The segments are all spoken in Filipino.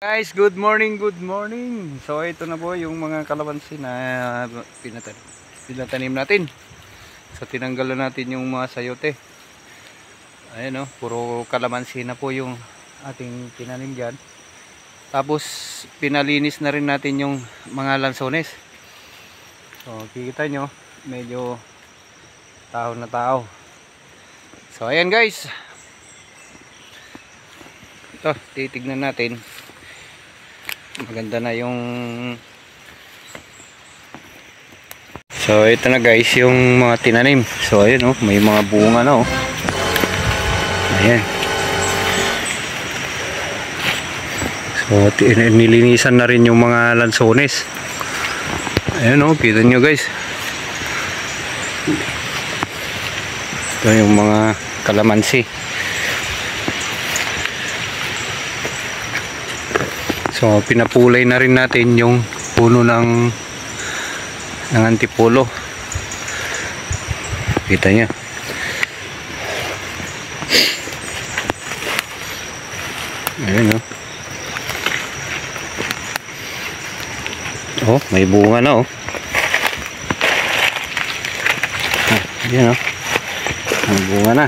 Guys, good morning, good morning. So ito na po yung mga kalamansi na pinatanim natin. So tinanggal na natin yung mga sayote. Ayan o, puro kalamansi na po yung ating tinanim dyan. Tapos pinalinis na rin natin yung mga lansones. So kikita nyo, medyo tao na tao. So ayan guys, ito titignan natin. Maganda na yung, so ito na guys yung mga tinanim. So ayun oh, may mga bunga na oh. Ayan. So nilinisan na rin yung mga lansones. Ayan oh, kita nyo guys. Ito yung mga kalamansi. So pinapulay na rin natin yung puno ng antipolo. Kita niya. Ayan oh. Oh, may bunga na oh. Ayan oh. May bunga na.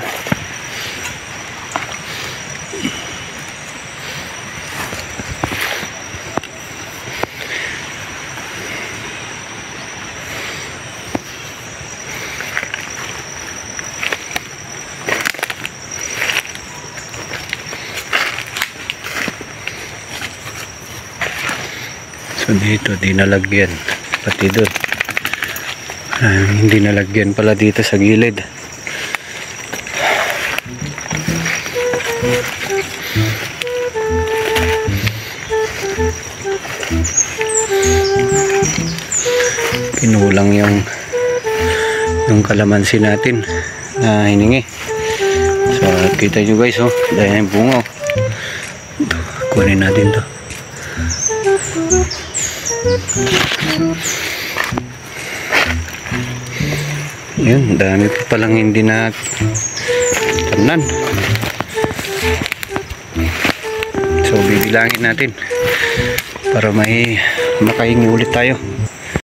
So dito di nalagyan, pati doon hindi nalagyan pala dito sa gilid. Pinulang yung kalamansi natin na hiningi. So kita nyo guys oh, dahil yung bunga oh. Kunin natin to. Yun, dami pa palang hindi na tamnan. So bibilangin natin para may makahingi ulit tayo.